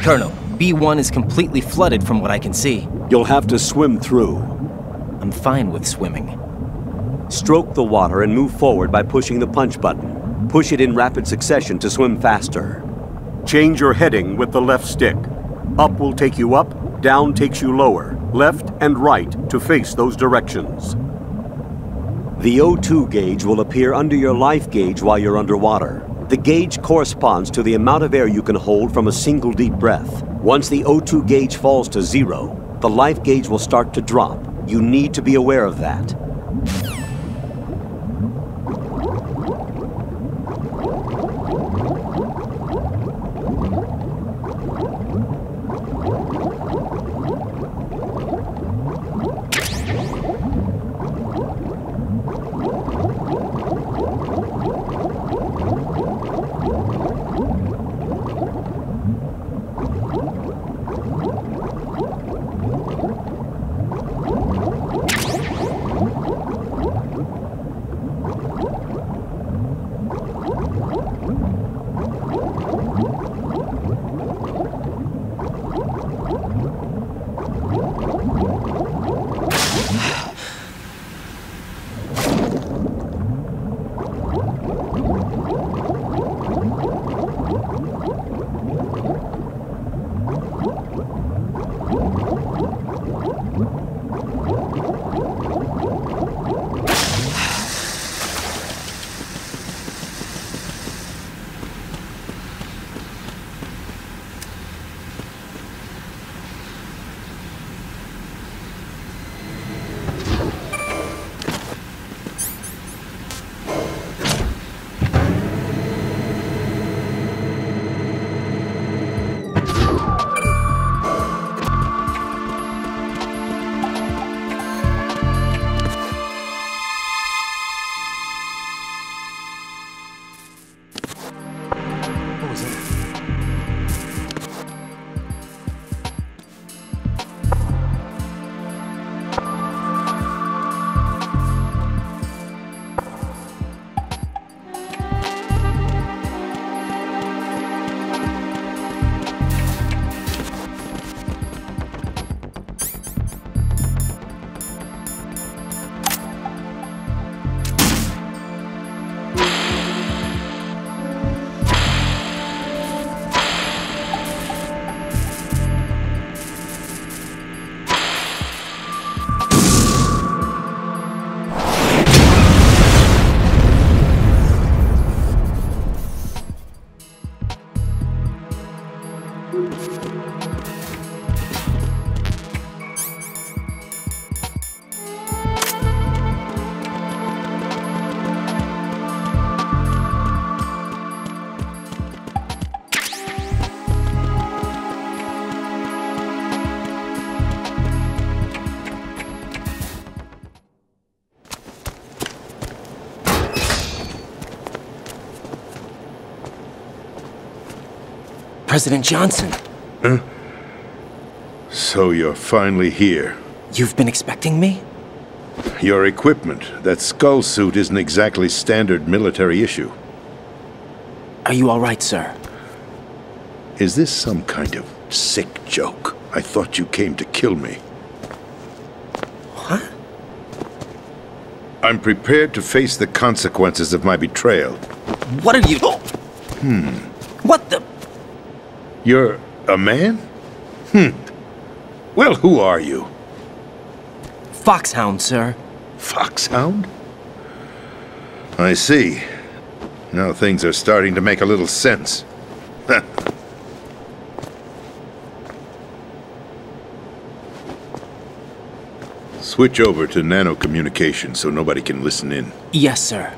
Colonel, B1 is completely flooded from what I can see. You'll have to swim through. I'm fine with swimming. Stroke the water and move forward by pushing the punch button. Push it in rapid succession to swim faster. Change your heading with the left stick. Up will take you up, down takes you lower, left and right to face those directions. The O2 gauge will appear under your life gauge while you're underwater. The gauge corresponds to the amount of air you can hold from a single deep breath. Once the O2 gauge falls to 0, the life gauge will start to drop. You need to be aware of that. President Johnson. Huh? So you're finally here. You've been expecting me? Your equipment, that skull suit isn't exactly standard military issue. Are you all right, sir? Is this some kind of sick joke? I thought you came to kill me. What? I'm prepared to face the consequences of my betrayal. What are you... What the... You're a man? Well, who are you? Foxhound, sir. Foxhound? I see. Now things are starting to make a little sense. Switch over to nano-communication so nobody can listen in. Yes, sir.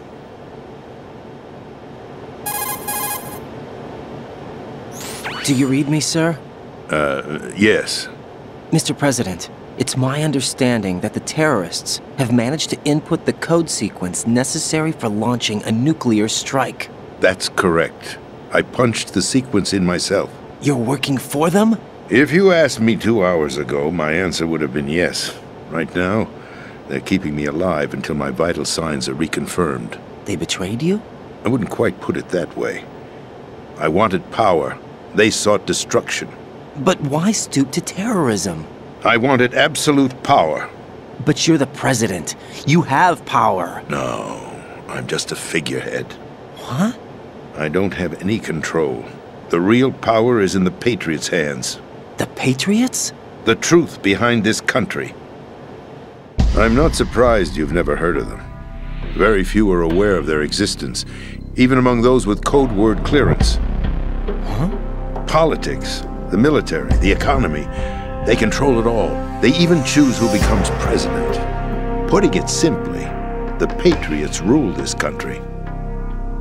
Do you read me, sir? Yes. Mr. President, it's my understanding that the terrorists have managed to input the code sequence necessary for launching a nuclear strike. That's correct. I punched the sequence in myself. You're working for them? If you asked me 2 hours ago, my answer would have been yes. Right now, they're keeping me alive until my vital signs are reconfirmed. They betrayed you? I wouldn't quite put it that way. I wanted power. They sought destruction. But why stoop to terrorism? I wanted absolute power. But you're the president. You have power. No, I'm just a figurehead. What? I don't have any control. The real power is in the Patriots' hands. The Patriots? The truth behind this country. I'm not surprised you've never heard of them. Very few are aware of their existence, even among those with code word clearance. Huh? Politics, the military, the economy, they control it all. They even choose who becomes president. Putting it simply, the Patriots rule this country.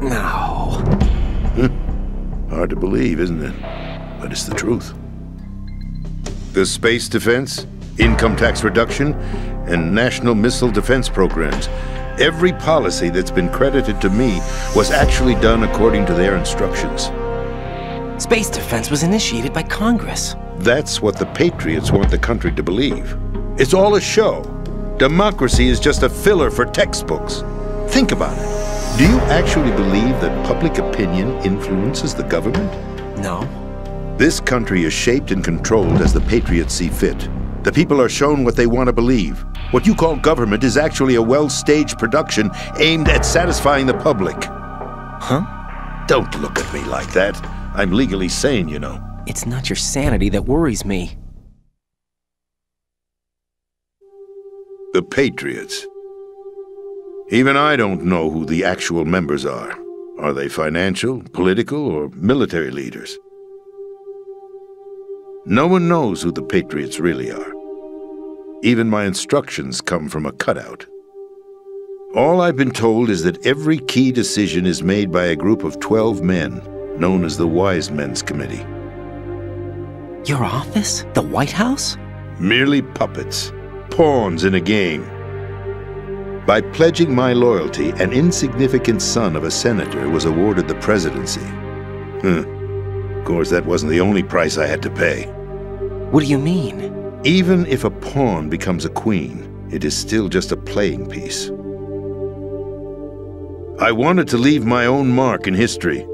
No. Hard to believe, isn't it? But it's the truth. The space defense, income tax reduction, and national missile defense programs. Every policy that's been credited to me was actually done according to their instructions. Space defense was initiated by Congress. That's what the Patriots want the country to believe. It's all a show. Democracy is just a filler for textbooks. Think about it. Do you actually believe that public opinion influences the government? No. This country is shaped and controlled as the Patriots see fit. The people are shown what they want to believe. What you call government is actually a well-staged production aimed at satisfying the public. Huh? Don't look at me like that. I'm legally sane, you know. It's not your sanity that worries me. The Patriots. Even I don't know who the actual members are. Are they financial, political, or military leaders? No one knows who the Patriots really are. Even my instructions come from a cutout. All I've been told is that every key decision is made by a group of 12 men, known as the Wise Men's Committee. Your office? The White House? Merely puppets, pawns in a game. By pledging my loyalty, an insignificant son of a senator was awarded the presidency. Of course, that wasn't the only price I had to pay. What do you mean? Even if a pawn becomes a queen, it is still just a playing piece. I wanted to leave my own mark in history,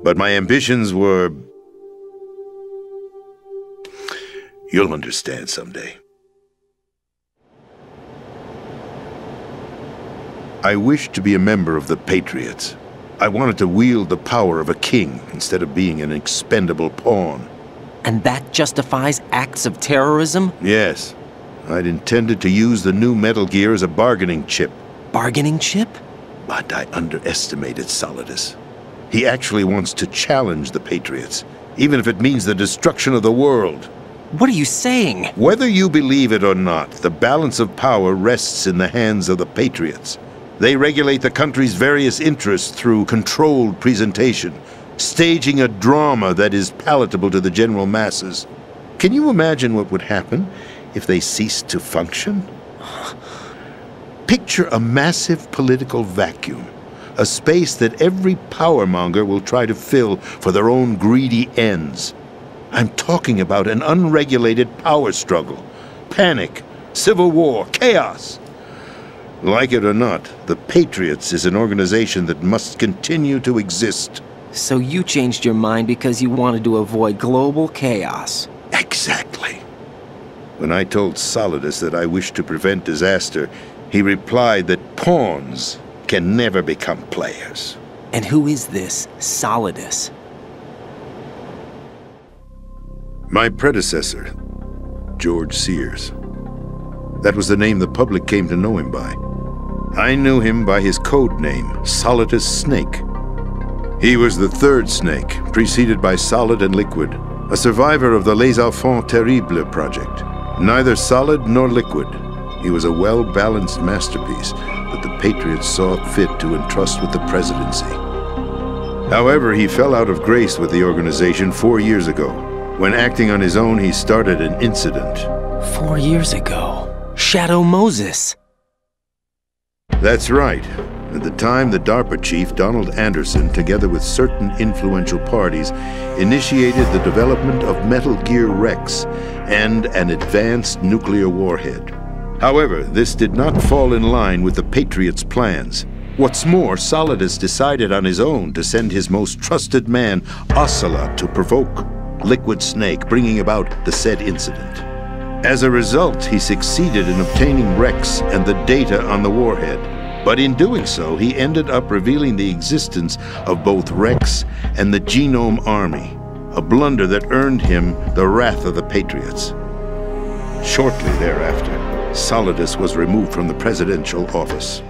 but my ambitions were... You'll understand someday. I wished to be a member of the Patriots. I wanted to wield the power of a king instead of being an expendable pawn. And that justifies acts of terrorism? Yes. I'd intended to use the new Metal Gear as a bargaining chip. Bargaining chip? But I underestimated Solidus. He actually wants to challenge the Patriots, even if it means the destruction of the world. What are you saying? Whether you believe it or not, the balance of power rests in the hands of the Patriots. They regulate the country's various interests through controlled presentation, staging a drama that is palatable to the general masses. Can you imagine what would happen if they ceased to function? Picture a massive political vacuum, a space that every powermonger will try to fill for their own greedy ends. I'm talking about an unregulated power struggle, panic, civil war, chaos. Like it or not, the Patriots is an organization that must continue to exist. So you changed your mind because you wanted to avoid global chaos. Exactly. When I told Solidus that I wished to prevent disaster, he replied that pawns can never become players. And who is this Solidus? My predecessor, George Sears. That was the name the public came to know him by. I knew him by his code name, Solidus Snake. He was the third snake, preceded by Solid and Liquid, a survivor of the Les Enfants Terribles project. Neither solid nor liquid, he was a well-balanced masterpiece that the Patriots saw fit to entrust with the presidency. However, he fell out of grace with the organization 4 years ago. When acting on his own, he started an incident. 4 years ago. Shadow Moses. That's right. At the time, the DARPA chief, Donald Anderson, together with certain influential parties, initiated the development of Metal Gear Rex and an advanced nuclear warhead. However, this did not fall in line with the Patriots' plans. What's more, Solidus decided on his own to send his most trusted man, Ocelot, to provoke. Liquid Snake, bringing about the said incident. As a result, he succeeded in obtaining Rex and the data on the warhead. But in doing so, he ended up revealing the existence of both Rex and the Genome Army, a blunder that earned him the wrath of the Patriots. Shortly thereafter, Solidus was removed from the presidential office.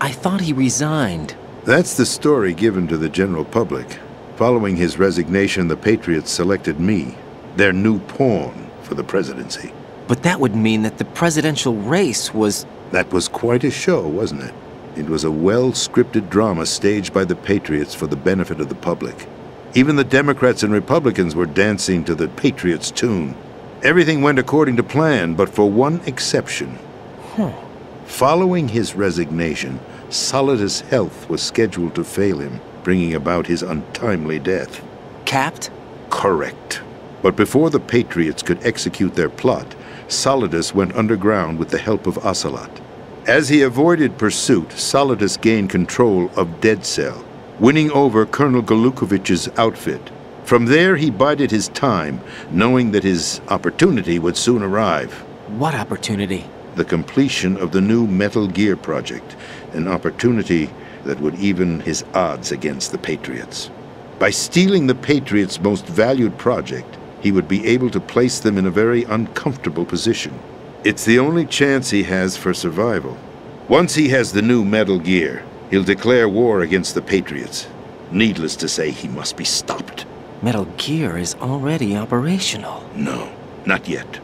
I thought he resigned. That's the story given to the general public. Following his resignation, the Patriots selected me, their new pawn, for the presidency. But that would mean that the presidential race was... That was quite a show, wasn't it? It was a well-scripted drama staged by the Patriots for the benefit of the public. Even the Democrats and Republicans were dancing to the Patriots' tune. Everything went according to plan, but for one exception. Following his resignation, Solidus' health was scheduled to fail him, bringing about his untimely death. Capped? Correct. But before the Patriots could execute their plot, Solidus went underground with the help of Ocelot. As he avoided pursuit, Solidus gained control of Dead Cell, winning over Colonel Golukovich's outfit. From there, he bided his time, knowing that his opportunity would soon arrive. What opportunity? The completion of the new Metal Gear project, an opportunity that would even his odds against the Patriots. By stealing the Patriots' most valued project, he would be able to place them in a very uncomfortable position. It's the only chance he has for survival. Once he has the new Metal Gear, he'll declare war against the Patriots. Needless to say, he must be stopped. Metal Gear is already operational. No, not yet.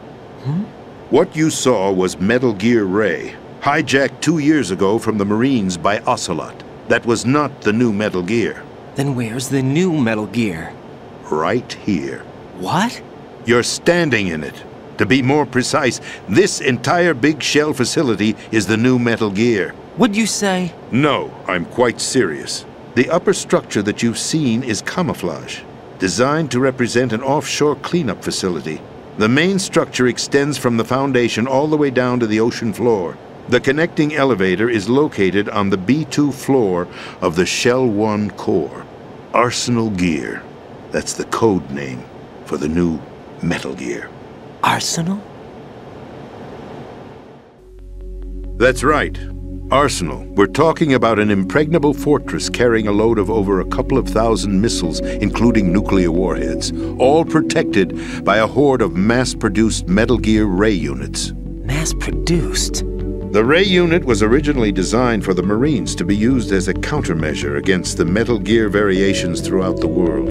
What you saw was Metal Gear Ray, hijacked 2 years ago from the Marines by Ocelot. That was not the new Metal Gear. Then where's the new Metal Gear? Right here. What? You're standing in it. To be more precise, this entire big shell facility is the new Metal Gear. What'd you say? No, I'm quite serious. The upper structure that you've seen is camouflage, designed to represent an offshore cleanup facility. The main structure extends from the foundation all the way down to the ocean floor. The connecting elevator is located on the B2 floor of the Shell 1 core. Arsenal Gear. That's the code name for the new Metal Gear. Arsenal? That's right. Arsenal. We're talking about an impregnable fortress carrying a load of over a couple of thousand missiles, including nuclear warheads, all protected by a horde of mass-produced Metal Gear Ray units. Mass-produced? The Ray unit was originally designed for the Marines to be used as a countermeasure against the Metal Gear variations throughout the world.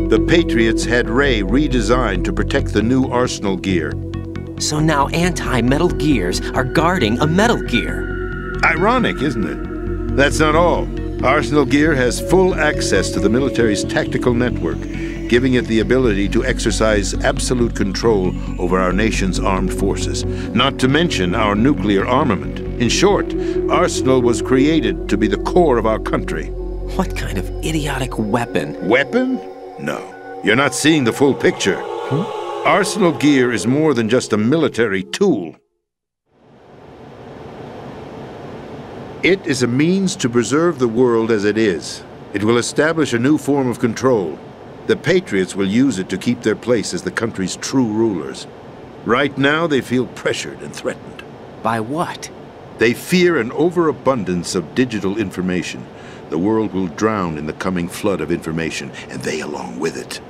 The Patriots had Ray redesigned to protect the new Arsenal Gear. So now anti-Metal Gears are guarding a Metal Gear. Ironic, isn't it? That's not all. Arsenal Gear has full access to the military's tactical network, giving it the ability to exercise absolute control over our nation's armed forces, not to mention our nuclear armament. In short, Arsenal was created to be the core of our country. What kind of idiotic weapon? Weapon? No. You're not seeing the full picture. Arsenal Gear is more than just a military tool. It is a means to preserve the world as it is. It will establish a new form of control. The Patriots will use it to keep their place as the country's true rulers. Right now, they feel pressured and threatened. By what? They fear an overabundance of digital information. The world will drown in the coming flood of information, and they along with it.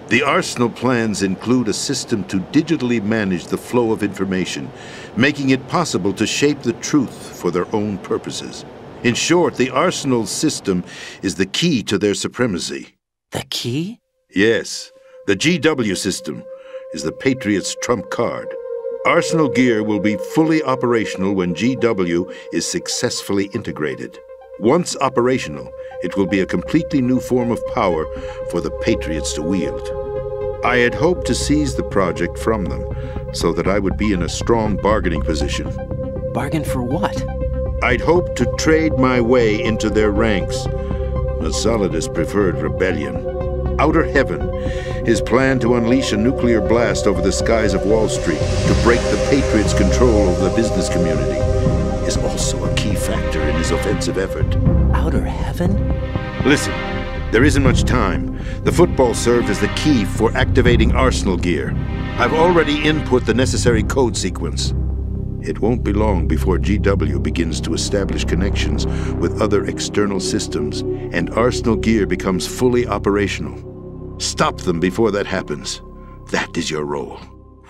The Arsenal plans include a system to digitally manage the flow of information, making it possible to shape the truth for their own purposes. In short, the Arsenal system is the key to their supremacy. The key? Yes, the GW system is the Patriots' trump card. Arsenal Gear will be fully operational when GW is successfully integrated. Once operational, it will be a completely new form of power for the Patriots to wield. I had hoped to seize the project from them, so that I would be in a strong bargaining position. Bargain for what? I'd hoped to trade my way into their ranks. But Solidus preferred rebellion. Outer Heaven, his plan to unleash a nuclear blast over the skies of Wall Street to break the Patriots' control over the business community, is also a key factor in his offensive effort. outer heaven? Listen, there isn't much time. The football served as the key for activating Arsenal gear. I've already input the necessary code sequence. It won't be long before GW begins to establish connections with other external systems, and Arsenal gear becomes fully operational. Stop them before that happens. That is your role.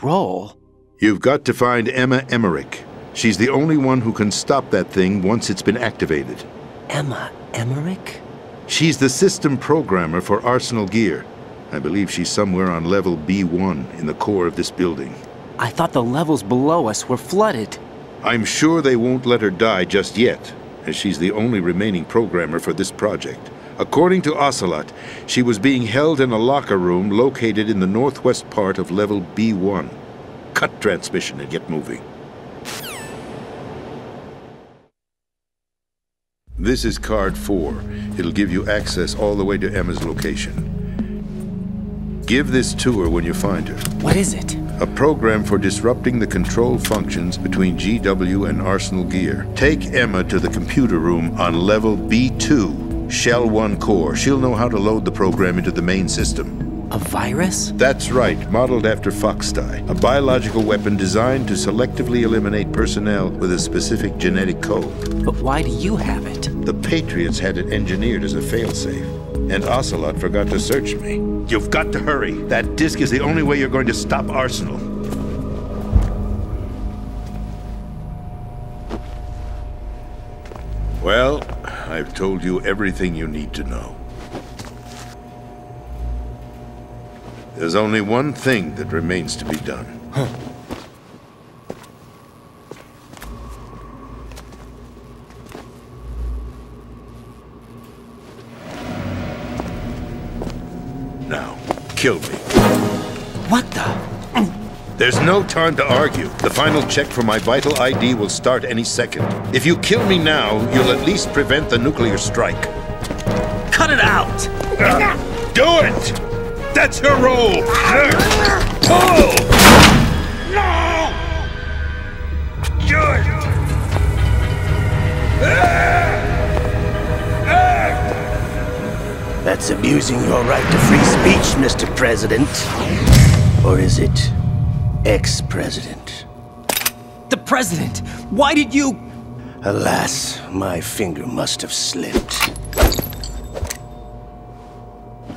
Role? You've got to find Emma Emmerich. She's the only one who can stop that thing once it's been activated. Emma Emmerich? She's the system programmer for Arsenal gear. I believe she's somewhere on level B1 in the core of this building. I thought the levels below us were flooded. I'm sure they won't let her die just yet, as she's the only remaining programmer for this project. According to Ocelot, she was being held in a locker room located in the northwest part of level B1. Cut transmission and get moving. This is card 4. It'll give you access all the way to Emma's location. Give this to her when you find her. What is it? A program for disrupting the control functions between GW and Arsenal gear. Take Emma to the computer room on level B2, Shell 1 core. She'll know how to load the program into the main system. A virus? That's right, modeled after Foxdie, a biological weapon designed to selectively eliminate personnel with a specific genetic code. But why do you have it? The Patriots had it engineered as a failsafe, and Ocelot forgot to search me. You've got to hurry. That disk is the only way you're going to stop Arsenal. Well, I've told you everything you need to know. There's only one thing that remains to be done. Huh. Now, kill me. What the? There's no time to argue. The final check for my vital ID will start any second. If you kill me now, you'll at least prevent the nuclear strike. Cut it out! Do it! That's your role! Pull! No! Do it! That's abusing your right to free speech, Mr. President. Or is it ex-president? The president! Why did you... Alas, my finger must have slipped.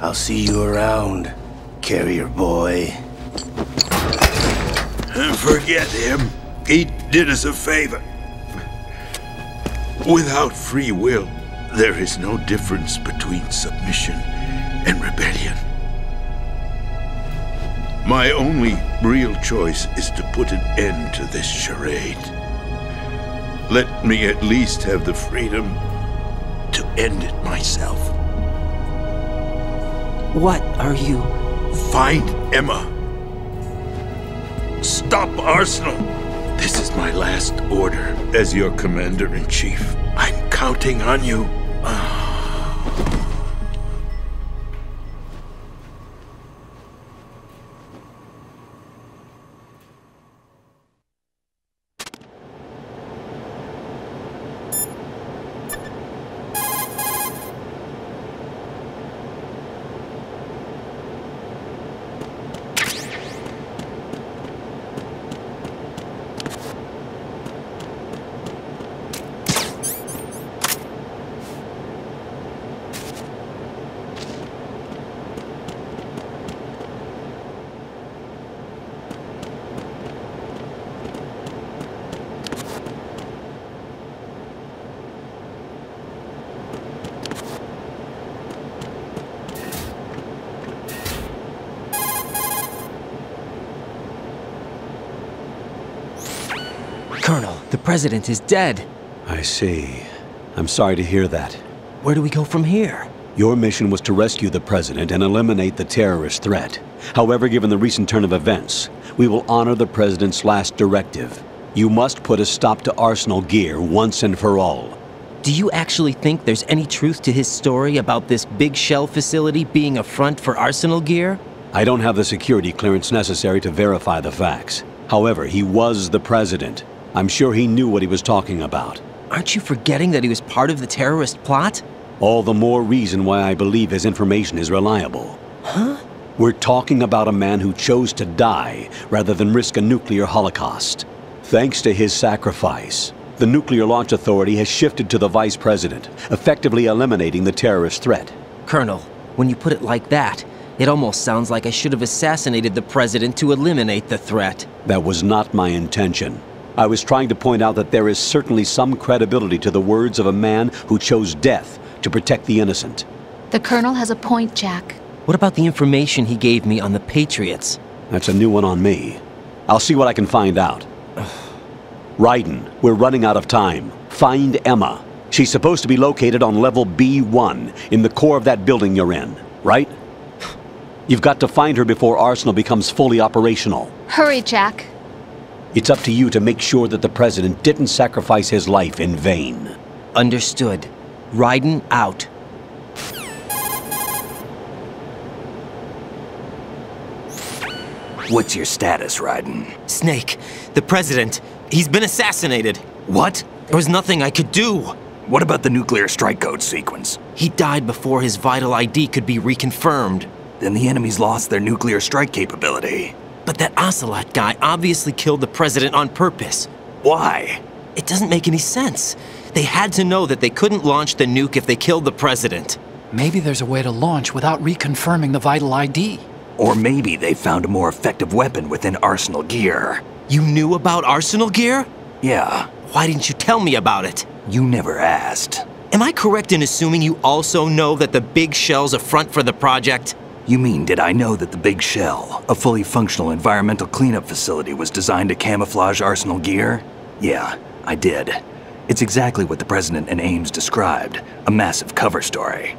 I'll see you around, carrier boy. Forget him. He did us a favor. Without free will, there is no difference between submission and rebellion. My only real choice is to put an end to this charade. Let me at least have the freedom to end it myself. What are you... Find Emma. Stop Arsenal. This is my last order as your commander-in-chief. I'm counting on you. Colonel, the president is dead. I see. I'm sorry to hear that. Where do we go from here? Your mission was to rescue the president and eliminate the terrorist threat. However, given the recent turn of events, we will honor the president's last directive. You must put a stop to Arsenal gear once and for all. Do you actually think there's any truth to his story about this big shell facility being a front for Arsenal gear? I don't have the security clearance necessary to verify the facts. However, he was the president. I'm sure he knew what he was talking about. Aren't you forgetting that he was part of the terrorist plot? All the more reason why I believe his information is reliable. Huh? We're talking about a man who chose to die rather than risk a nuclear holocaust. Thanks to his sacrifice, the Nuclear Launch Authority has shifted to the Vice President, effectively eliminating the terrorist threat. Colonel, when you put it like that, it almost sounds like I should have assassinated the President to eliminate the threat. That was not my intention. I was trying to point out that there is certainly some credibility to the words of a man who chose death to protect the innocent. The Colonel has a point, Jack. What about the information he gave me on the Patriots? That's a new one on me. I'll see what I can find out. Raiden, we're running out of time. Find Emma. She's supposed to be located on level B1, in the core of that building you're in, right? You've got to find her before Arsenal becomes fully operational. Hurry, Jack. It's up to you to make sure that the President didn't sacrifice his life in vain. Understood. Raiden out. What's your status, Raiden? Snake, the President, he's been assassinated. What? There was nothing I could do. What about the nuclear strike code sequence? He died before his vital ID could be reconfirmed. Then the enemy's lost their nuclear strike capability. But that Ocelot guy obviously killed the President on purpose. Why? It doesn't make any sense. They had to know that they couldn't launch the nuke if they killed the President. Maybe there's a way to launch without reconfirming the vital ID. Or maybe they found a more effective weapon within Arsenal gear. You knew about Arsenal gear? Yeah. Why didn't you tell me about it? You never asked. Am I correct in assuming you also know that the big shell's a front for the project? You mean, did I know that the Big Shell, a fully functional environmental cleanup facility, was designed to camouflage Arsenal gear? Yeah, I did. It's exactly what the President and Ames described, a massive cover story.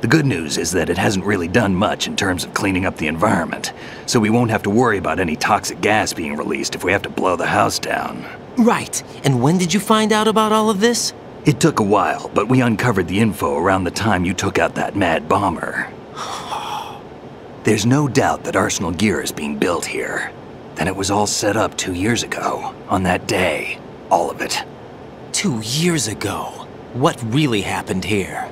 The good news is that it hasn't really done much in terms of cleaning up the environment, so we won't have to worry about any toxic gas being released if we have to blow the house down. Right. And when did you find out about all of this? It took a while, but we uncovered the info around the time you took out that mad bomber. There's no doubt that Arsenal gear is being built here. Then it was all set up 2 years ago, on that day. All of it. 2 years ago. What really happened here?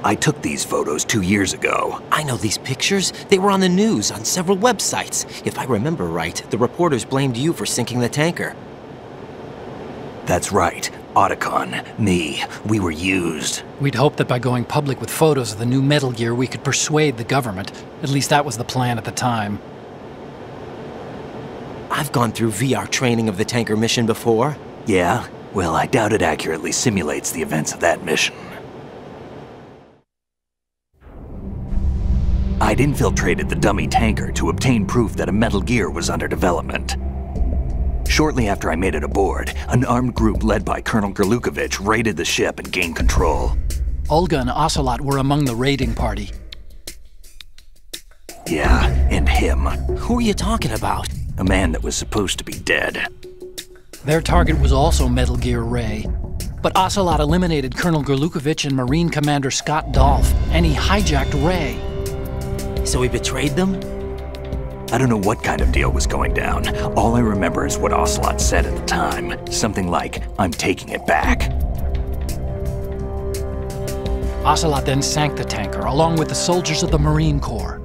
I took these photos 2 years ago. I know these pictures. They were on the news, on several websites. If I remember right, the reporters blamed you for sinking the tanker. That's right. Otacon, me, we were used. We'd hoped that by going public with photos of the new Metal Gear, we could persuade the government. At least that was the plan at the time. I've gone through VR training of the tanker mission before. Yeah? Well, I doubt it accurately simulates the events of that mission. I'd infiltrated the dummy tanker to obtain proof that a Metal Gear was under development. Shortly after I made it aboard, an armed group led by Colonel Gerlukovich raided the ship and gained control. Olga and Ocelot were among the raiding party. Yeah, and him. Who are you talking about? A man that was supposed to be dead. Their target was also Metal Gear Ray. But Ocelot eliminated Colonel Gerlukovich and Marine Commander Scott Dolph, and he hijacked Ray. So he betrayed them? I don't know what kind of deal was going down. All I remember is what Ocelot said at the time. Something like, "I'm taking it back." Ocelot then sank the tanker, along with the soldiers of the Marine Corps.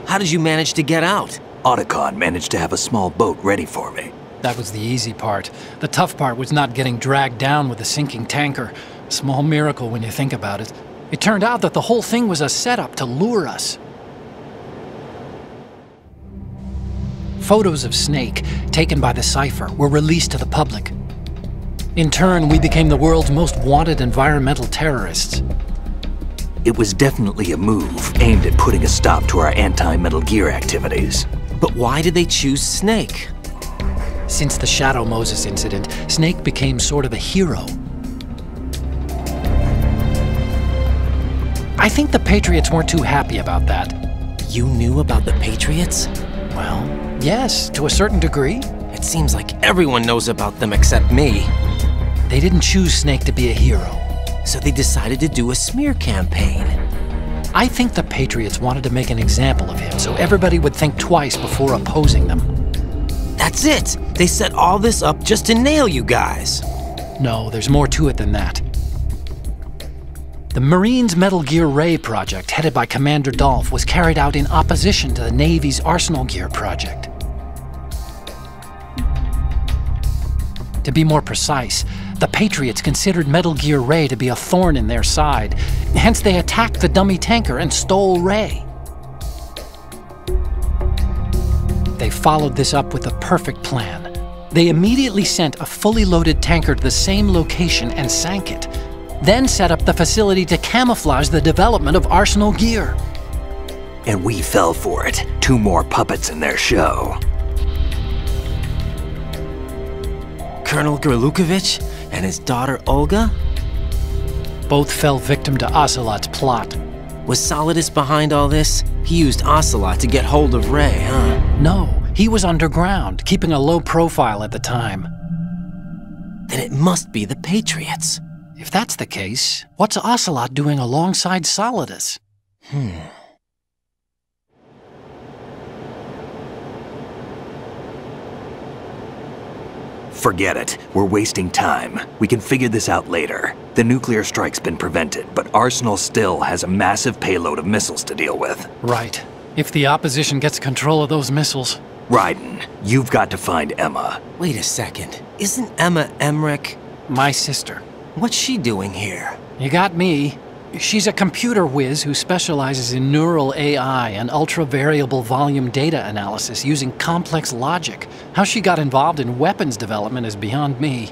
How did you manage to get out? Otacon managed to have a small boat ready for me. That was the easy part. The tough part was not getting dragged down with the sinking tanker. Small miracle when you think about it. It turned out that the whole thing was a setup to lure us. Photos of Snake, taken by the Cypher, were released to the public. In turn, we became the world's most wanted environmental terrorists. It was definitely a move aimed at putting a stop to our anti-Metal Gear activities. But why did they choose Snake? Since the Shadow Moses incident, Snake became sort of a hero. I think the Patriots weren't too happy about that. You knew about the Patriots? Well, yes, to a certain degree. It seems like everyone knows about them except me. They didn't choose Snake to be a hero. So they decided to do a smear campaign. I think the Patriots wanted to make an example of him so everybody would think twice before opposing them. That's it! They set all this up just to nail you guys. No, there's more to it than that. The Marines' Metal Gear Ray project, headed by Commander Dolph, was carried out in opposition to the Navy's Arsenal Gear project. To be more precise, the Patriots considered Metal Gear Ray to be a thorn in their side. Hence, they attacked the dummy tanker and stole Ray. They followed this up with a perfect plan. They immediately sent a fully loaded tanker to the same location and sank it, then set up the facility to camouflage the development of Arsenal Gear. And we fell for it. 2 more puppets in their show. Colonel Gerlukovich and his daughter Olga? Both fell victim to Ocelot's plot. Was Solidus behind all this? He used Ocelot to get hold of Ray, huh? No, he was underground, keeping a low profile at the time. Then it must be the Patriots. If that's the case, what's Ocelot doing alongside Solidus? Forget it. We're wasting time. We can figure this out later. The nuclear strike's been prevented, but Arsenal still has a massive payload of missiles to deal with. Right. If the opposition gets control of those missiles... Raiden, you've got to find Emma. Wait a second. Isn't Emma Emmerich? My sister. What's she doing here? You got me. She's a computer whiz who specializes in neural AI and ultra-variable volume data analysis using complex logic. How she got involved in weapons development is beyond me.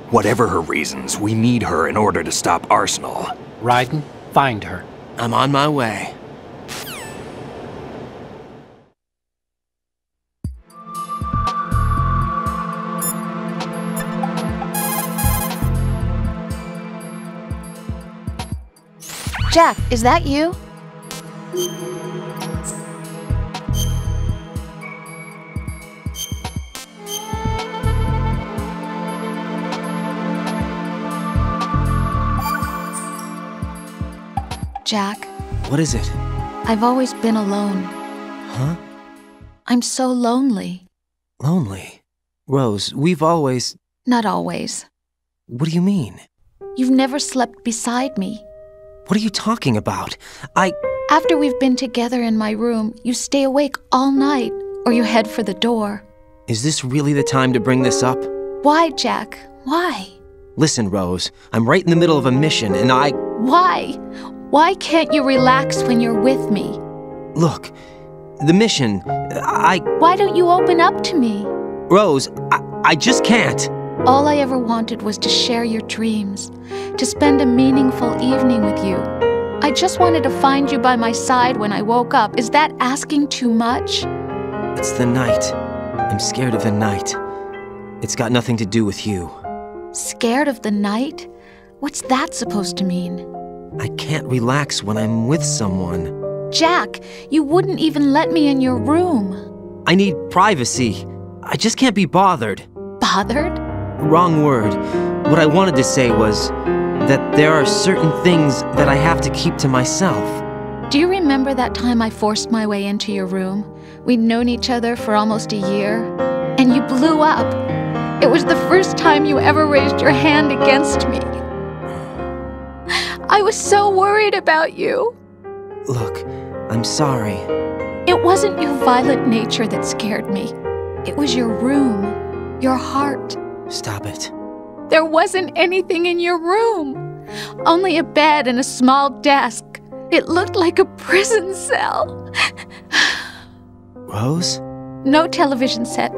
Whatever her reasons, we need her in order to stop Arsenal. Raiden, find her. I'm on my way. Jack, is that you? Jack, What is it? I've always been alone. Huh? I'm so lonely. Lonely? Rose, we've always... Not always. What do you mean? You've never slept beside me. What are you talking about? After we've been together in my room, you stay awake all night, or you head for the door. Is this really the time to bring this up? Why, Jack? Why? Listen, Rose, I'm right in the middle of a mission and Why? Why can't you relax when you're with me? Look, the mission, Why don't you open up to me? Rose, I just can't. All I ever wanted was to share your dreams, to spend a meaningful evening with you. I just wanted to find you by my side when I woke up. Is that asking too much? It's the night. I'm scared of the night. It's got nothing to do with you. Scared of the night? What's that supposed to mean? I can't relax when I'm with someone. Jack, you wouldn't even let me in your room. I need privacy. I just can't be bothered. Bothered? Wrong word. What I wanted to say was that there are certain things that I have to keep to myself. Do you remember that time I forced my way into your room? We'd known each other for almost a year, and you blew up. It was the first time you ever raised your hand against me. I was so worried about you. Look, I'm sorry. It wasn't your violent nature that scared me. It was your room, your heart. Stop it. There wasn't anything in your room. Only a bed and a small desk. It looked like a prison cell. Rose? No television set.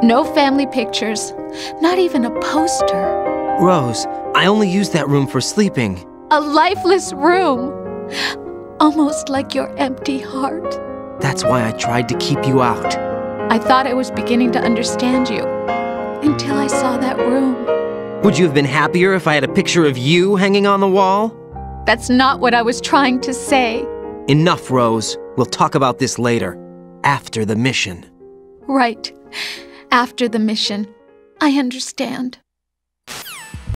No family pictures. Not even a poster. Rose, I only use that room for sleeping. A lifeless room. Almost like your empty heart. That's why I tried to keep you out. I thought I was beginning to understand you. Until I saw that room. Would you have been happier if I had a picture of you hanging on the wall? That's not what I was trying to say. Enough, Rose. We'll talk about this later. After the mission. Right. After the mission. I understand.